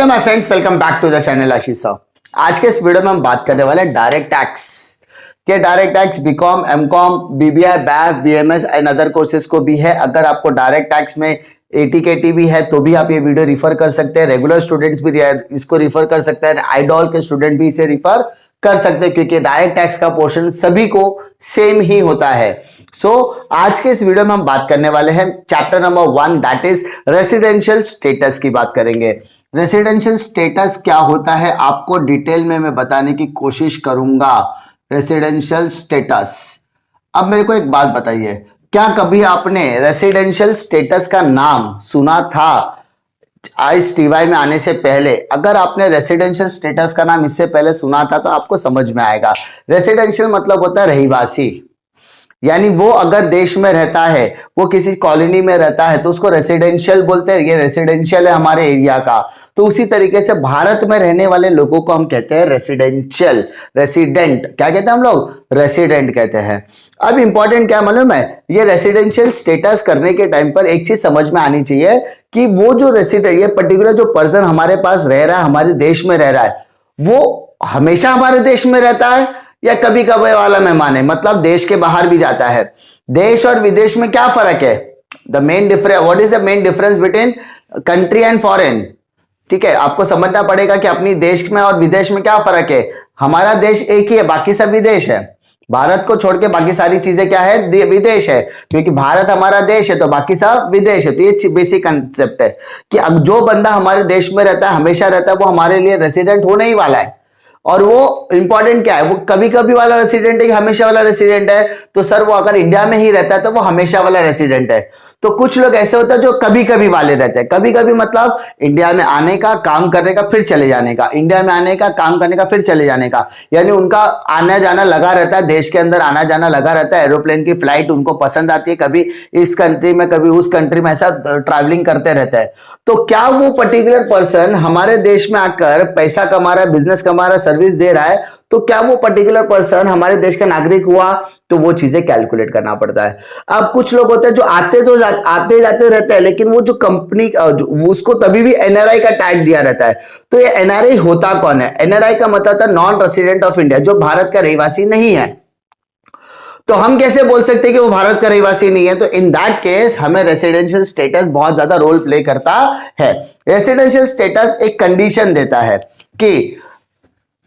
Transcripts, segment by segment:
My friends, welcome back to the channel Ashish sir. आज के इस वीडियो में हम बात करने वाले हैं डायरेक्ट टैक्स के। Direct tax BCom, MCom, BBI, BAF, BMS and other courses को भी है। अगर आपको डायरेक्ट टैक्स में एटीकेटी भी है तो भी आप ये वीडियो रिफर कर सकते हैं। रेगुलर स्टूडेंट्स भी इसको रिफर कर सकते हैं, आइडॉल के स्टूडेंट भी इसे रिफर कर सकते हैं, क्योंकि डायरेक्ट टैक्स का पोर्शन सभी को सेम ही होता है। आज के इस वीडियो में हम बात करने वाले हैं chapter number 1, that is residential status की बात करेंगे। रेसिडेंशियल स्टेटस क्या होता है आपको डिटेल में मैं बताने की कोशिश करूंगा। रेसिडेंशियल स्टेटस, अब मेरे को एक बात बताइए, क्या कभी आपने रेसिडेंशियल स्टेटस का नाम सुना था? आज टीवाई में आने से पहले अगर आपने रेसिडेंशियल स्टेटस का नाम इससे पहले सुना था तो आपको समझ में आएगा। रेसिडेंशियल मतलब होता है रहीवासी, यानी वो अगर देश में रहता है, वो किसी कॉलोनी में रहता है तो उसको रेसिडेंशियल बोलते हैं। ये रेसिडेंशियल है हमारे एरिया का। तो उसी तरीके से भारत में रहने वाले लोगों को हम कहते हैं रेसिडेंशियल। रेसिडेंट क्या कहते हैं हम लोग? रेसिडेंट कहते हैं। अब इंपॉर्टेंट क्या मालूम है, ये रेसिडेंशियल स्टेटस करने के टाइम पर एक चीज समझ में आनी चाहिए कि वो जो रेसिडेंट, ये पर्टिकुलर जो पर्सन हमारे पास रह रहा है, हमारे देश में रह रहा है, वो हमेशा हमारे देश में रहता है या कभी कभी वाला मेहमान है, मतलब देश के बाहर भी जाता है। देश और विदेश में क्या फर्क है? The main difference, what is the main difference between country and foreign? ठीक है, आपको समझना पड़ेगा कि अपनी देश में और विदेश में क्या फर्क है। हमारा देश एक ही है, बाकी सब विदेश है। भारत को छोड़ के बाकी सारी चीजें क्या है? विदेश है। क्योंकि भारत हमारा देश है तो बाकी सब विदेश है। तो ये बेसिक कंसेप्ट है कि अब जो बंदा हमारे देश में रहता है, हमेशा रहता है, वो हमारे लिए रेसिडेंट होने ही वाला है। और वो इंपॉर्टेंट क्या है, वो कभी कभी वाला रेसिडेंट है कि हमेशा वाला रेसिडेंट है? तो सर वो अगर इंडिया में ही रहता है तो वो हमेशा वाला रेसिडेंट है। तो कुछ लोग ऐसे होते हैं जो कभी कभी वाले रहते हैं। कभी कभी मतलब इंडिया में आने का, काम करने का, फिर चले जाने का, इंडिया में आने का, काम करने का, फिर चले जाने का, यानी उनका आना जाना लगा रहता है, देश के अंदर आना जाना लगा रहता है। एरोप्लेन की फ्लाइट उनको पसंद आती है, कभी इस कंट्री में कभी उस कंट्री में, ऐसा ट्रैवलिंग करते रहते हैं। तो क्या वो पर्टिकुलर पर्सन हमारे देश में आकर पैसा कमा रहा है, बिजनेस कमा रहा है, सर्विस दे रहा है, तो क्या वो पर्टिकुलर पर्सन हमारे देश का नागरिक हुआ? तो वो चीजें कैलकुलेट करना पड़ता है। अब कुछ लोग होते हैं जो आते जाते रहते हैं, लेकिन वो जो कंपनी उसको तभी भी एनआरआई का टैग दिया रहता है। तो ये एनआरआई होता कौन है? एनआरआई का मतलब था नॉन रेसिडेंट ऑफ इंडिया, जो भारत का रहवासी नहीं है। तो हम कैसे बोल सकते हैं कि वो भारत का रहवासी नहीं है? तो इन दैट केस हमें रेसिडेंशियल स्टेटस बहुत ज्यादा रोल प्ले करता है। रेसिडेंशियल स्टेटस एक कंडीशन देता है कि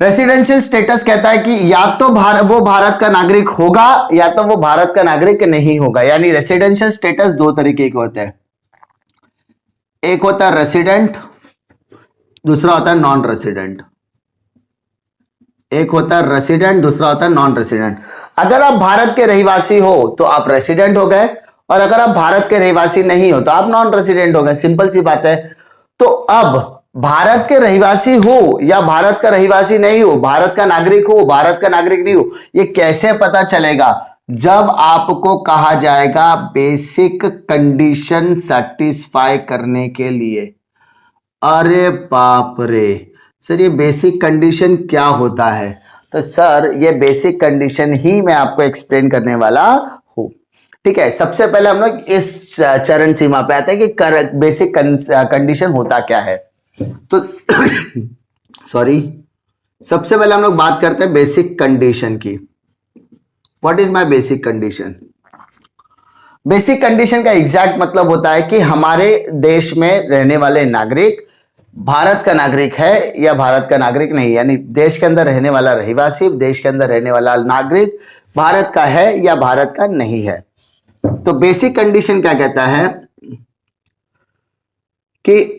रेसिडेंशियल स्टेटस कहता है कि या तो वो भारत का नागरिक होगा या तो वो भारत का नागरिक नहीं होगा। यानी रेसिडेंशियल स्टेटस दो तरीके के होते हैं, एक होता है रेसिडेंट, दूसरा होता है नॉन रेसिडेंट। एक होता है रेसिडेंट, दूसरा होता है नॉन रेसिडेंट। अगर आप भारत के रहवासी हो तो आप रेसिडेंट हो गए, और अगर आप भारत के रहवासी नहीं हो तो आप नॉन रेसिडेंट हो गए। सिंपल सी बात है। तो अब भारत के रहवासी हो या भारत का रहवासी नहीं हो, भारत का नागरिक हो, भारत का नागरिक नहीं हो, ये कैसे पता चलेगा? जब आपको कहा जाएगा बेसिक कंडीशन सेटिस्फाई करने के लिए। अरे बाप रे सर, ये बेसिक कंडीशन क्या होता है? तो सर ये बेसिक कंडीशन ही मैं आपको एक्सप्लेन करने वाला हूं। ठीक है, सबसे पहले हम लोग इस चरण सीमा पे आते हैं कि बेसिक कंडीशन होता क्या है। तो सॉरी, सबसे पहले हम लोग बात करते हैं बेसिक कंडीशन की। What is my basic condition? Basic condition का एग्जैक्ट मतलब होता है कि हमारे देश में रहने वाले नागरिक भारत का नागरिक है या भारत का नागरिक नहीं, यानी देश के अंदर रहने वाला रहवासी, देश के अंदर रहने वाला नागरिक भारत का है या भारत का नहीं है। तो बेसिक कंडीशन क्या कहता है कि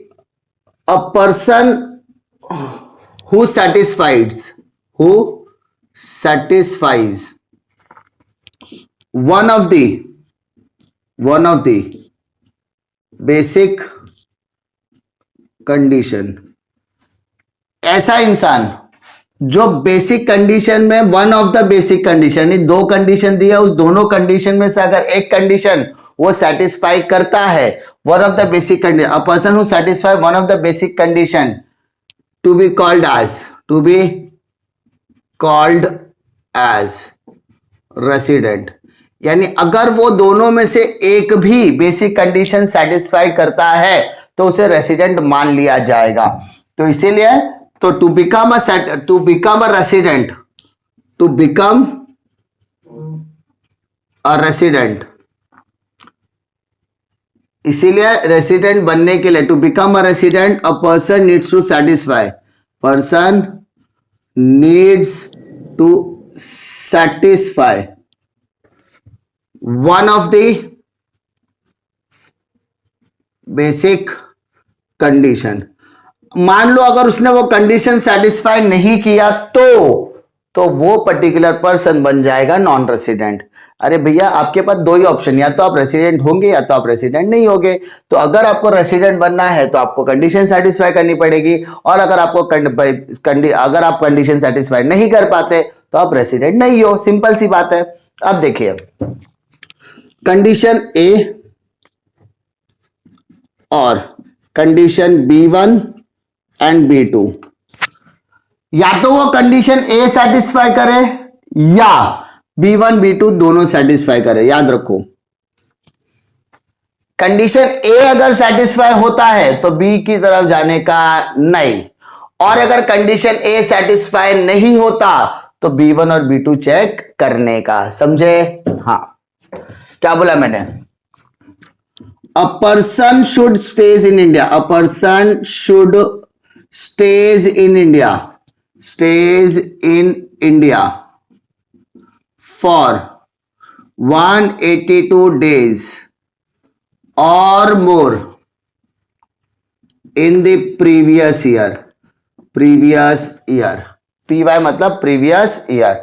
a person who satisfies one of the basic condition, ऐसा इंसान जो बेसिक कंडीशन में one of the basic condition, दो कंडीशन दी है, उस दोनों कंडीशन में से अगर एक कंडीशन वो सेटिस्फाई करता है, one of the basic condition, a person who satisfy one of the basic condition to be called as resident. यानी अगर वो दोनों में से एक भी बेसिक कंडीशन सेटिस्फाई करता है तो उसे रेसिडेंट मान लिया जाएगा। तो इसीलिए तो to become a resident, to become a resident, इसीलिए रेसिडेंट बनने के लिए to become a resident a person needs to satisfy, person needs to satisfy one of the basic condition. मान लो अगर उसने वो कंडीशन सेटिस्फाई नहीं किया तो वो पर्टिकुलर पर्सन बन जाएगा नॉन रेसिडेंट। अरे भैया आपके पास दो ही ऑप्शन, या तो आप रेसिडेंट होंगे या तो आप रेसिडेंट नहीं होंगे। तो अगर आपको रेसिडेंट बनना है तो आपको कंडीशन सेटिस्फाई करनी पड़ेगी, और अगर आपको अगर आप कंडीशन सेटिस्फाई नहीं कर पाते तो आप रेसिडेंट नहीं हो, सिंपल सी बात है। अब देखिए कंडीशन ए और कंडीशन B1 एंड B2, या तो वो कंडीशन ए सेटिस्फाई करे या B1 B2 दोनों सेटिस्फाई करे। याद रखो कंडीशन ए अगर सेटिस्फाई होता है तो बी की तरफ जाने का नहीं, और अगर कंडीशन ए सेटिस्फाई नहीं होता तो B1 और B2 चेक करने का। समझे? हाँ, क्या बोला मैंने? A person should stays in India. A person should stays in India. Stays in India for 182 days or more in the previous year. Previous year. PY मतलब previous year.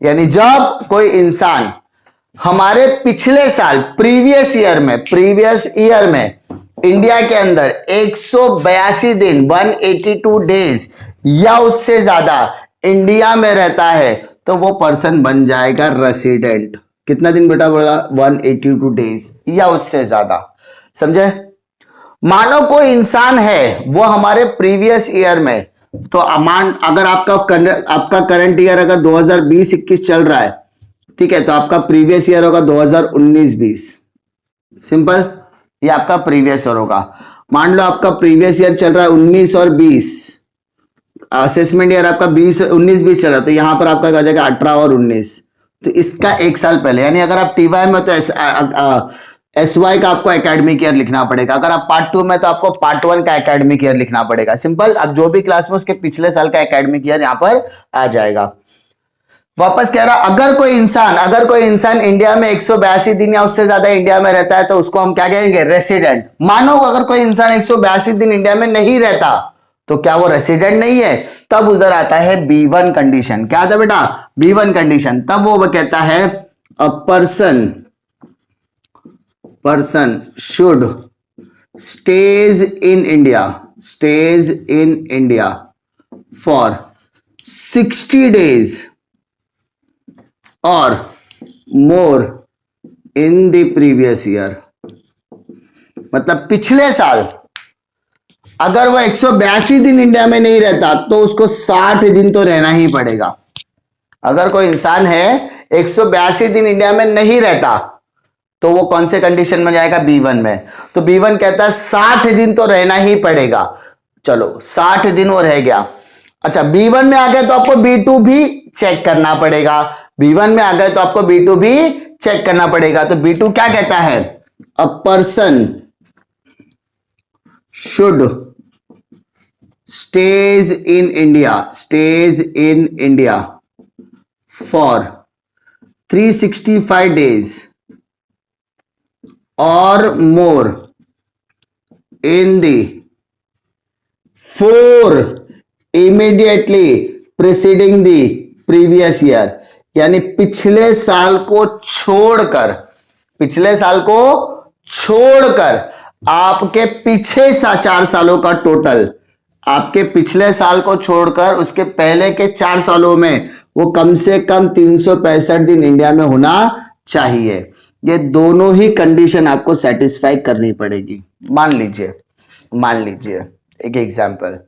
यानी जब कोई इंसान हमारे पिछले साल प्रीवियस ईयर में इंडिया के अंदर 182 दिन 182 डेज या उससे ज्यादा इंडिया में रहता है तो वो पर्सन बन जाएगा रेसिडेंट। कितना दिन बेटा बोला? 182 डेज या उससे ज्यादा। समझे? मानो कोई इंसान है वो हमारे प्रीवियस ईयर में, तो अगर आपका करंट ईयर अगर 2020-21 चल रहा है, ठीक है, तो आपका प्रीवियस ईयर होगा 2019-20। सिंपल, ये आपका प्रीवियस ईयर होगा। मान लो आपका प्रीवियस ईयर चल रहा है 19 और 20, असेसमेंट ईयर आपका 19-20 चल रहा है, तो यहां पर आपका आ जाएगा 18 और 19, तो इसका एक साल पहले। यानी अगर आप TY में तो SY का आपको एकेडमिक ईयर लिखना पड़ेगा, अगर आप पार्ट 2 में तो आपको पार्ट 1 का एकेडमिक ईयर लिखना पड़ेगा। सिंपल, अब जो भी क्लास में उसके पिछले साल का एकेडमिक ईयर यहां पर आ जाएगा। वापस कह रहा, अगर कोई इंसान इंडिया में 182 दिन या उससे ज्यादा इंडिया में रहता है तो उसको हम क्या कहेंगे? रेसिडेंट। मानो अगर कोई इंसान 182 दिन इंडिया में नहीं रहता तो क्या वो रेसिडेंट नहीं है? तब उधर आता है B1 कंडीशन। क्या आता है बेटा? B1 condition. तब वो कहता है a person should stage in India for 60 days और more in the previous year. मतलब पिछले साल अगर वो 182 दिन इंडिया में नहीं रहता तो उसको 60 दिन तो रहना ही पड़ेगा। अगर कोई इंसान है 182 दिन इंडिया में नहीं रहता तो वो कौन से कंडीशन में जाएगा? B1 में। तो B1 कहता है 60 दिन तो रहना ही पड़ेगा। चलो 60 दिन वो रह गया। अच्छा, B1 में आ गए तो आपको B2 भी चेक करना पड़ेगा। B1 में आ गए तो आपको B2 भी चेक करना पड़ेगा। तो B2 क्या कहता है? A person should stage in India for 365 days और more in the 4 immediately preceding the previous year. यानी पिछले साल को छोड़कर आपके पीछे 4 सालों का टोटल, आपके पिछले साल को छोड़कर उसके पहले के 4 सालों में वो कम से कम 365 दिन इंडिया में होना चाहिए। ये दोनों ही कंडीशन आपको सेटिस्फाई करनी पड़ेगी। मान लीजिए एक example,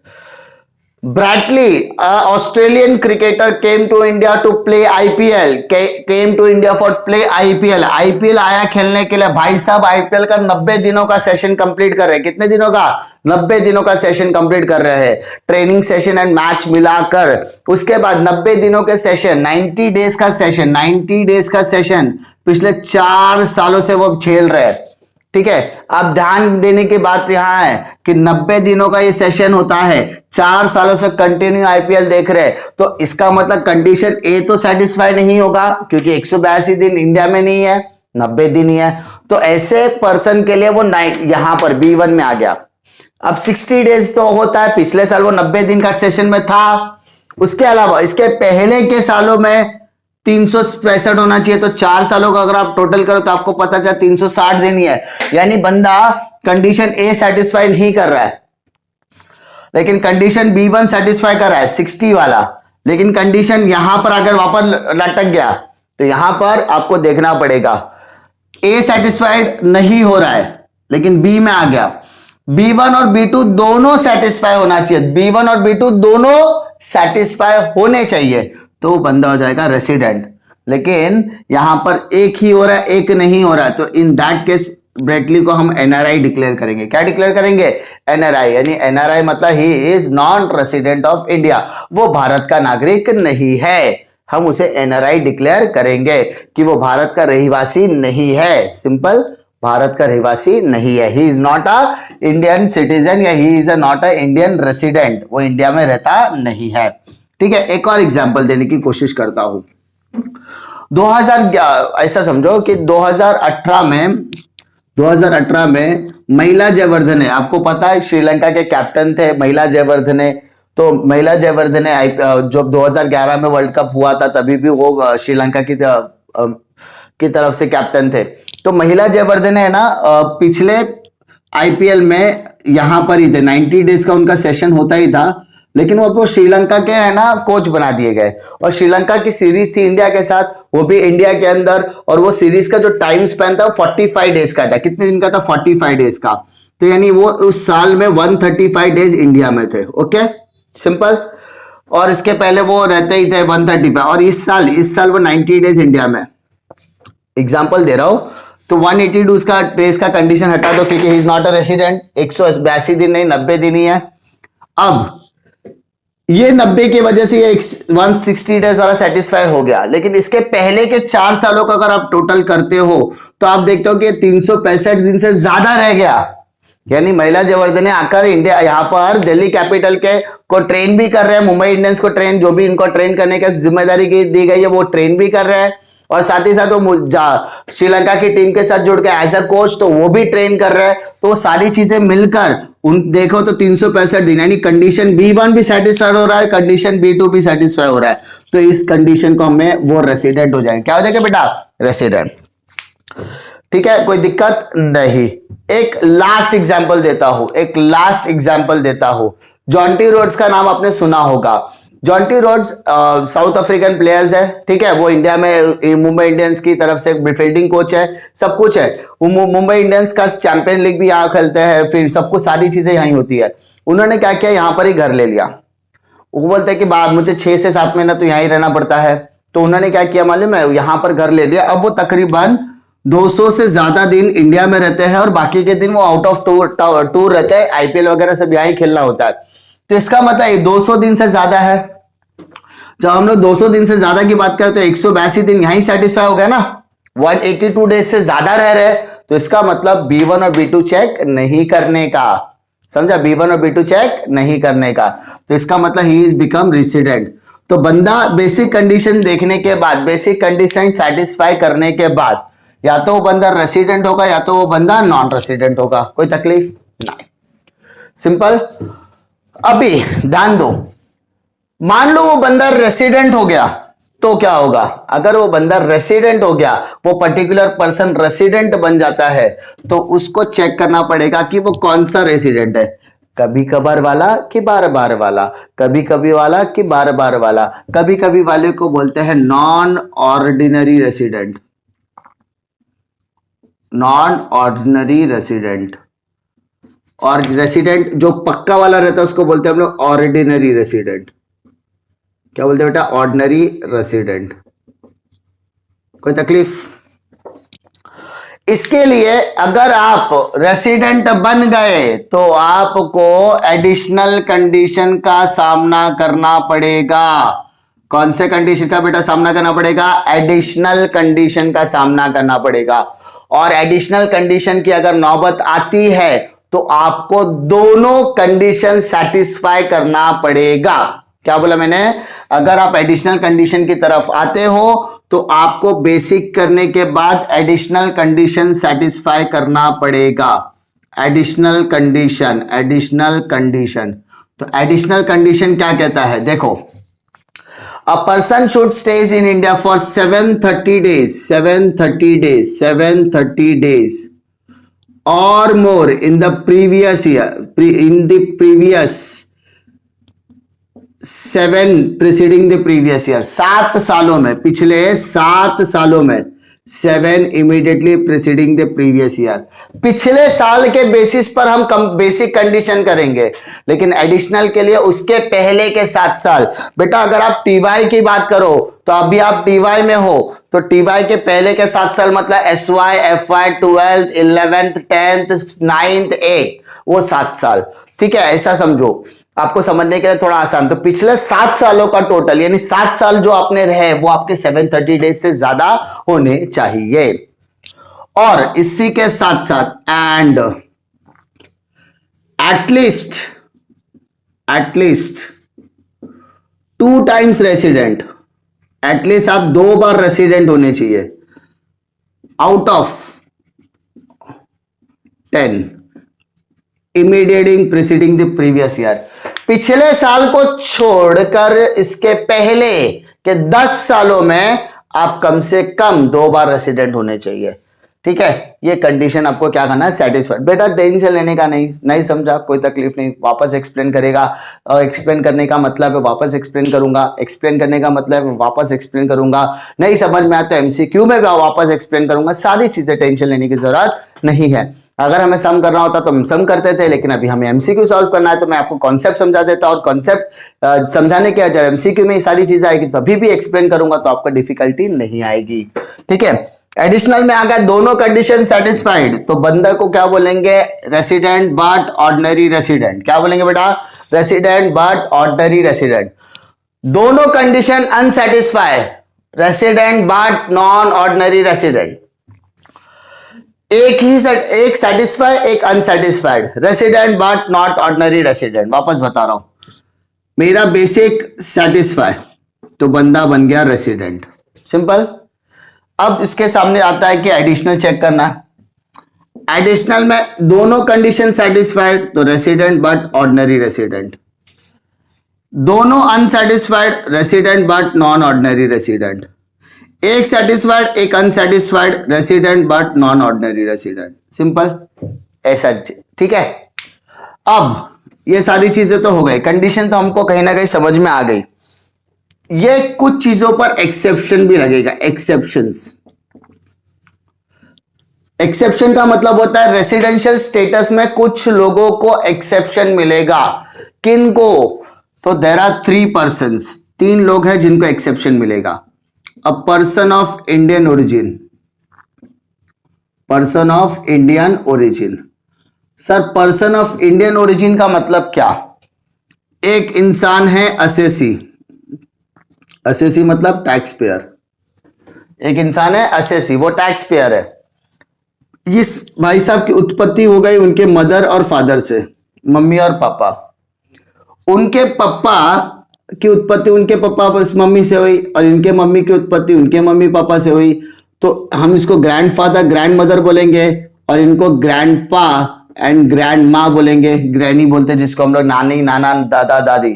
Bradley, Australian cricketer, came to India to play IPL. Came to India for play IPL. IPL आया खेलने के लिए। भाई साहब IPL का 90 दिनों का सेशन कंप्लीट कर रहे हैं। कितने दिनों का? 90 दिनों का सेशन कंप्लीट कर रहे हैं, ट्रेनिंग सेशन एंड मैच मिलाकर। उसके बाद 90 दिनों के सेशन, 90 डेज का सेशन, 90 डेज का सेशन पिछले 4 सालों से वो खेल रहे हैं। ठीक है, अब ध्यान देने की बात यहां है कि 90 दिनों का ये सेशन होता है, 4 सालों से कंटिन्यू आईपीएल देख रहे हैं, तो इसका मतलब कंडीशन ए तो सेटिस्फाई नहीं होगा, क्योंकि 182 दिन इंडिया में नहीं है, 90 दिन ही है। तो ऐसे पर्सन के लिए वो यहां पर B1 में आ गया। अब 60 डेज तो होता है, पिछले साल वो 90 दिन का सेशन में था। उसके अलावा इसके पहले के सालों में 365 होना चाहिए, तो 4 सालों का अगर आप टोटल करो तो आपको पता चला 360 दिन ही है। यानी बंदा कंडीशन ए सेटिस्फाई नहीं कर रहा है, लेकिन कंडीशन B1 सेटिस्फाई कर रहा है 60 वाला, लेकिन कंडीशन यहां पर अगर वापस लटक गया तो यहां पर आपको देखना पड़ेगा ए सेटिस्फाइड नहीं हो रहा है, लेकिन बी में आ गया। B1 और B2 दोनों सेटिस्फाई होना चाहिए, B1 और B2 दोनों सेटिस्फाई होने चाहिए, तो बंदा हो जाएगा रेसिडेंट। लेकिन यहां पर एक ही हो रहा है, एक नहीं हो रहा है, तो इन दैट केस ब्रेटली को हम एनआरआई डिक्लेयर करेंगे। क्या डिक्लेयर करेंगे? एनआरआई। यानी एनआरआई मतलब he is non resident of India, वो भारत का नागरिक नहीं है। हम उसे एनआरआई डिक्लेयर करेंगे कि वो भारत का रहिवासी नहीं है। सिंपल, भारत का रहिवासी नहीं है, he is not a Indian citizen या he is not a Indian resident, वो इंडिया में रहता नहीं है। ठीक है, एक और एग्जांपल देने की कोशिश करता हूं। 2011 ऐसा समझो कि 2018 में महिला जयवर्धने, आपको पता है श्रीलंका के कैप्टन थे महिला जयवर्धने। तो महिला जयवर्धने जब 2011 में वर्ल्ड कप हुआ था तभी भी वो श्रीलंका की तरफ से कैप्टन थे। तो महिला जयवर्धने है ना, पिछले आईपीएल में यहां पर ही थे, 90 डेज का उनका सेशन होता ही था, लेकिन वो श्रीलंका के है ना कोच बना दिए गए। और श्रीलंका की सीरीज थी इंडिया के साथ, वो भी इंडिया के अंदर, और वो सीरीज का जो टाइम स्पेन था 45 डेज का था। कितने दिन का था? 45 डेज का। तो यानी वो उस साल में 135 डेज इंडिया में थे। Okay, simple. और इसके पहले वो रहते ही थे 135, और इस साल वो 90 डेज इंडिया में। एग्जाम्पल दे रहा हूं, तो 182 का डेज का कंडीशन हटा दो, क्योंकि ही इज नॉट अ रेसिडेंट। 182 दिन नहीं, 90 दिन ही है। अब ये 90 की वजह से ये 160 डेज वाला सेटिस्फाइड हो गया, लेकिन इसके पहले के 4 सालों का अगर आप टोटल करते हो तो आप देखते हो कि 365 दिन से ज्यादा रह गया। यानी महिला जयवर्धने आकर इंडिया यहां पर दिल्ली कैपिटल के को ट्रेन भी कर रहे हैं, मुंबई इंडियंस को ट्रेन, जो भी इनको ट्रेन करने की जिम्मेदारी दी गई है वो ट्रेन भी कर रहे हैं, और साथ ही साथ वो श्रीलंका की टीम के साथ जुड़ के एज अ कोच तो वो भी ट्रेन कर रहे हैं। तो वो सारी चीजें मिलकर देखो तो 365 दिन, यानी कंडीशन B1 भी सेटिस्फाइड हो रहा है, कंडीशन B2 भी सेटिस्फाई हो रहा है, तो इस कंडीशन को हमें वो रेसिडेंट हो जाएंगे। क्या हो जाएगा बेटा? रेसिडेंट। ठीक है, कोई दिक्कत नहीं। एक लास्ट एग्जांपल देता हूं, जॉन्टी रोड्स का नाम आपने सुना होगा। Jonty Rhodes south African players है, ठीक है। वो इंडिया में मुंबई इंडियंस की तरफ से फील्डिंग कोच है, सब कुछ है। वो मुंबई इंडियंस का चैंपियन लीग भी यहाँ खेलते हैं, फिर सब कुछ सारी चीजें यहीं होती है। उन्होंने क्या किया, यहाँ पर ही घर ले लिया। वो बोलते हैं कि बाद मुझे 6 से 7 महीना तो यहाँ ही रहना पड़ता है। तो उन्होंने क्या किया मालूम है, यहाँ पर घर ले लिया। अब वो तकरीबन 200 से ज्यादा दिन इंडिया में रहते हैं, और बाकी के दिन वो आउट ऑफ टूर रहते हैं। आईपीएल वगैरह सब यहाँ ही खेलना होता है। तो इसका मतलब 200 दिन से ज्यादा है। जब हम लोग 200 दिन से ज्यादा की बात करें तो 182 दिन यहीं सेटिस्फाई हो गया ना, 182 डेज से ज्यादा रह रहे। तो इसका मतलब B1 और B2 चेक नहीं करने का, समझा? B1 और B2 चेक नहीं करने का, तो इसका मतलब ही इज बिकम रेसिडेंट। तो बंदा बेसिक कंडीशन देखने के बाद, बेसिक कंडीशन सेटिस्फाई करने के बाद, या तो वो बंदा रेसिडेंट होगा या तो वो बंदा नॉन रेसिडेंट होगा। कोई तकलीफ नहीं, सिंपल। अभी ध्यान दो, मान लो वो बंदा रेसिडेंट हो गया तो क्या होगा? अगर वो बंदा रेसिडेंट हो गया, वो पर्टिकुलर पर्सन रेसिडेंट बन जाता है, तो उसको चेक करना पड़ेगा कि वो कौन सा रेसिडेंट है, कभी कभार वाला कि बार बार वाला, कभी कभी वाला कि बार बार वाला। कभी कभी वाले को बोलते हैं non ordinary resident, non ordinary resident. और रेसिडेंट जो पक्का वाला रहता है उसको बोलते हैं हम लोग ऑर्डिनरी रेसिडेंट। क्या बोलते हैं बेटा? Ordinary resident. कोई तकलीफ? इसके लिए अगर आप रेसिडेंट बन गए तो आपको एडिशनल कंडीशन का सामना करना पड़ेगा। कौन से कंडीशन का बेटा सामना करना पड़ेगा? एडिशनल कंडीशन का सामना करना पड़ेगा। और एडिशनल कंडीशन की अगर नौबत आती है तो आपको दोनों कंडीशन सेटिस्फाई करना पड़ेगा। क्या बोला मैंने? अगर आप एडिशनल कंडीशन की तरफ आते हो तो आपको बेसिक करने के बाद एडिशनल कंडीशन सेटिस्फाई करना पड़ेगा। Additional condition, additional condition. तो एडिशनल कंडीशन क्या कहता है? देखो, a person should stays in India for 730 days, 730 days, 730 days or more in the previous year, in the previous 7 preceding the previous year, 7 सालों में, पिछले 7 सालों में, 7 immediately preceding the previous year, पिछले साल के बेसिस पर हम बेसिक कंडीशन करेंगे, लेकिन एडिशनल के लिए उसके पहले के 7 साल। बेटा अगर आप टीवाई की बात करो तो अभी आप टीवाई में हो तो टीवाई के पहले के 7 साल मतलब SY, FY, 12th, 11th, 10th, 9th, 8th, वो 7 साल। ठीक है, ऐसा समझो, आपको समझने के लिए थोड़ा आसान। तो पिछले 7 सालों का टोटल यानी 7 साल जो आपने रहे वो आपके 730 डेज से ज्यादा होने चाहिए। और इसी के साथ साथ and at least 2 times resident, at least आप 2 बार रेसिडेंट होने चाहिए out of 10 immediately preceding the previous year. पिछले साल को छोड़कर इसके पहले के 10 सालों में आप कम से कम 2 बार रेसिडेंट होने चाहिए। ठीक है, ये कंडीशन आपको क्या करना है? सेटिस्फाइड। बेटा टेंशन लेने का नहीं समझा, कोई तकलीफ नहीं, वापस एक्सप्लेन करेगा। और एक्सप्लेन करने का मतलब है वापस एक्सप्लेन करूंगा, एक्सप्लेन करने का मतलब है वापस एक्सप्लेन करूंगा, नहीं समझ में आता एमसीक्यू में वापस एक्सप्लेन करूंगा। सारी चीजें टेंशन लेने की जरूरत नहीं है। अगर हमें सम करना होता तो हम सम करते थे, लेकिन अभी हमें एमसीक्यू सॉल्व करना है तो मैं आपको कॉन्सेप्ट समझा देता, और कॉन्सेप्ट समझाने के जब एमसीक्यू में ये सारी चीजें आएगी तभी भी एक्सप्लेन करूंगा तो आपको डिफिकल्टी नहीं आएगी। ठीक है, एडिशनल में आ गया दोनों कंडीशन सेटिस्फाइड तो बंदा को क्या बोलेंगे? Resident but ordinary resident. क्या बोलेंगे बेटा? Resident but ordinary resident. दोनों condition unsatisfied, resident but non ordinary resident. एक सेटिस्फाई एक unsatisfied, resident but not ordinary resident. वापस बता रहा हूं, मेरा बेसिक सेटिस्फाई तो बंदा बन गया रेसिडेंट, सिंपल। अब इसके सामने आता है कि एडिशनल चेक करना है। एडिशनल में दोनों कंडीशन सेटिस्फाइड तो रेसिडेंट बट ऑर्डिनरी रेसिडेंट, दोनों unsatisfied resident but non ordinary resident, एक सेटिस्फाइड एक unsatisfied resident but non ordinary resident, simple ऐसा। ठीक है, अब ये सारी चीजें तो हो गई, कंडीशन तो हमको कहीं ना कहीं समझ में आ गई। ये कुछ चीजों पर एक्सेप्शन भी लगेगा। एक्सेप्शन का मतलब होता है रेसिडेंशियल स्टेटस में कुछ लोगों को एक्सेप्शन मिलेगा। किनको? तो देयर आर 3 पर्सन्स, 3 लोग हैं जिनको एक्सेप्शन मिलेगा। A person of Indian origin, person of Indian origin. Sir person of Indian origin का मतलब क्या? एक इंसान है असेसी, असेसी मतलब टैक्स पेयर। एक इंसान है असेसी, वो टैक्स पेयर है। इस भाई साहब की उत्पत्ति हो गई उनके मदर और फादर से, मम्मी और पापा। उनके पापा की उत्पत्ति उनके पापा बस मम्मी से हुई और इनके मम्मी की उत्पत्ति उनके मम्मी पापा से हुई, तो हम इसको ग्रैंड फादर ग्रैंड मदर बोलेंगे और इनको ग्रैंड पा एंड ग्रैंड माँ बोलेंगे, ग्रैनी बोलते हैं जिसको हम लोग नानी नाना दादा दादी।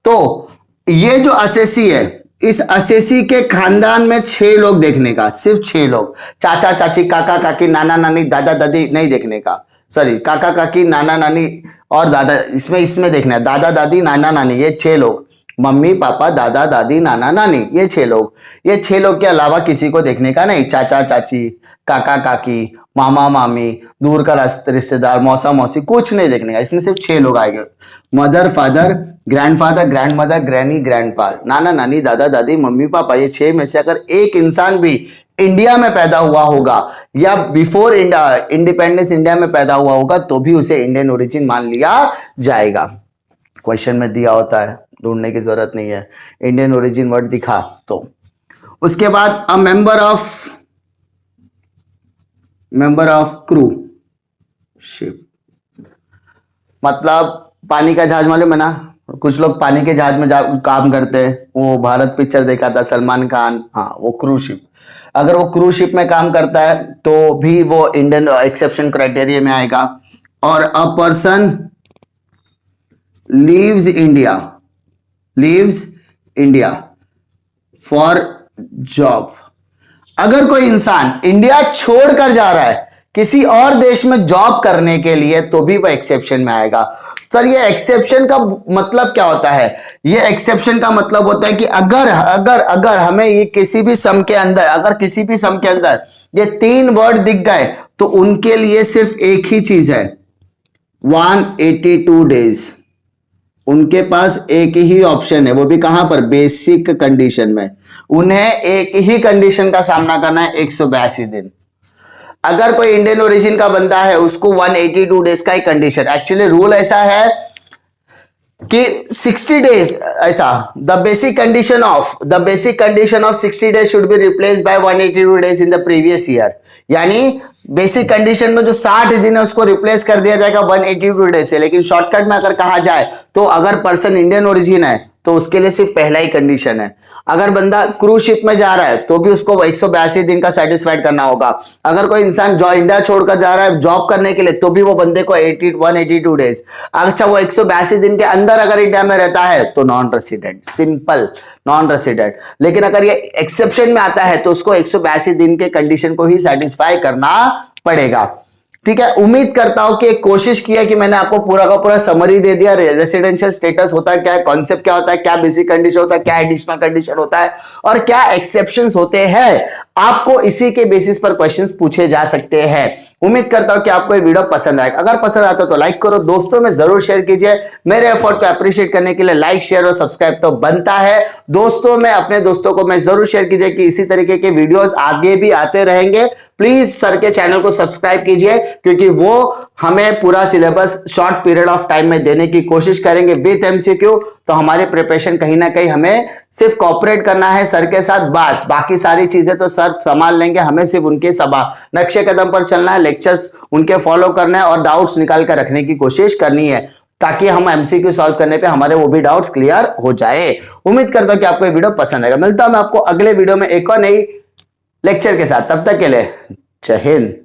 तो ये जो असेसी है, इस असेसी के खानदान में 6 लोग देखने का, सिर्फ 6 लोग, चाचा चाची काका काकी नाना नानी दादा दादी नहीं देखने का, सॉरी काका काकी नाना नानी और दादा, इसमें देखना है दादा दादी नाना नानी, ये 6 लोग, मम्मी पापा दादा दादी नाना नानी, ये 6 लोग। ये 6 लोग के अलावा किसी को देखने का नहीं, चाचा चाची काका काकी मामा मामी, दूर का रिश्तेदार, मौसा मौसी, कुछ नहीं देखने का। इसमें सिर्फ 6 लोग आएंगे। Mother, father, grandfather, grandmother, granny, grandpa, नाना नानी, दादा दादी, मम्मी पापा, ये 6 में से अगर एक इंसान भी इंडिया में पैदा हुआ होगा या बिफोर इंडिपेंडेंस इंडिया में पैदा हुआ होगा तो भी उसे इंडियन ओरिजिन मान लिया जाएगा। क्वेश्चन में दिया होता है, ढूंढने की जरूरत नहीं है। इंडियन ओरिजिन वर्ड दिखा तो। उसके बाद a member of crew ship, मतलब पानी का जहाज, मालूम है ना, कुछ लोग पानी के जहाज में काम करते हैं। वो भारत पिक्चर देखा था सलमान खान, हाँ, वो क्रू शिप। अगर वो क्रू शिप में काम करता है तो भी वो इंडियन एक्सेप्शन क्राइटेरिया में आएगा। और a person leaves India for job, अगर कोई इंसान इंडिया छोड़कर जा रहा है किसी और देश में जॉब करने के लिए तो भी वह एक्सेप्शन में आएगा। सर ये एक्सेप्शन का मतलब क्या होता है? ये एक्सेप्शन का मतलब होता है कि अगर हमें ये किसी भी सम के अंदर ये 3 वर्ड दिख गए तो उनके लिए सिर्फ एक ही चीज है, 182 डेज। उनके पास एक ही ऑप्शन है, वो भी कहां पर? बेसिक कंडीशन में। उन्हें एक ही कंडीशन का सामना करना है, 182 दिन। अगर कोई इंडियन ओरिजिन का बंदा है उसको 182 डेज का ही कंडीशन। एक्चुअली रूल ऐसा है कि 60 डेज, ऐसा the basic condition of 60 days should be replaced by 182 days in the previous year. यानी बेसिक कंडीशन में जो 60 दिन है उसको रिप्लेस कर दिया जाएगा 182 डेज से। लेकिन शॉर्टकट में अगर कहा जाए तो अगर पर्सन इंडियन ओरिजिन है तो उसके लिए सिर्फ पहला ही कंडीशन है। अगर बंदा क्रूज शिप में जा रहा है तो भी उसको 182 दिन का सेटिस्फाइड करना होगा। अगर कोई इंसान जो इंडिया छोड़कर जा रहा है जॉब करने के लिए तो भी वो बंदे को 182 डेज। अच्छा, वो 182 दिन के अंदर अगर इंडिया में रहता है तो non resident, simple non resident. लेकिन अगर ये एक्सेप्शन में आता है तो उसको 182 दिन के कंडीशन को ही सेटिस्फाई करना पड़ेगा। ठीक है, उम्मीद करता हूं कि एक कोशिश किया कि मैंने आपको पूरा का पूरा समरी दे दिया। रेसिडेंशियल स्टेटस होता है क्या है, कॉन्सेप्ट क्या होता है, क्या बेसिक कंडीशन होता है, क्या एडिशनल कंडीशन होता है और क्या एक्सेप्शंस होते हैं। आपको इसी के बेसिस पर क्वेश्चंस पूछे जा सकते हैं। उम्मीद करता हूं कि आपको ये वीडियो पसंद आएगा। अगर पसंद आता तो लाइक करो, दोस्तों में जरूर शेयर कीजिए। मेरे एफर्ट को अप्रिशिएट करने के लिए लाइक, शेयर और सब्सक्राइब तो बनता है। दोस्तों में अपने दोस्तों को मैं जरूर शेयर कीजिए कि इसी तरीके के वीडियोस आगे भी आते रहेंगे। प्लीज सर के चैनल को सब्सक्राइब कीजिए क्योंकि वो हमें पूरा syllabus short period of time में देने की कोशिश करेंगे विद एमसीक्यू। तो हमारी प्रिपरेशन कहीं ना कहीं हमें सिर्फ कॉपरेट करना है सर के साथ, बस बाकी सारी चीजें तो सर संभाल लेंगे। हमें सिर्फ उनके नक्शे कदम पर चलना है, लेक्चर्स उनके फॉलो करना है और डाउट्स निकाल कर रखने की कोशिश करनी है ताकि हम एमसीक्यू सॉल्व करने पे हमारे वो भी डाउट्स क्लियर हो जाए। उम्मीद करता हूं कि आपको ये वीडियो पसंद आएगा। मिलता हूं मैं आपको अगले वीडियो में एक और नई लेक्चर के साथ। तब तक के लिए जय हिंद।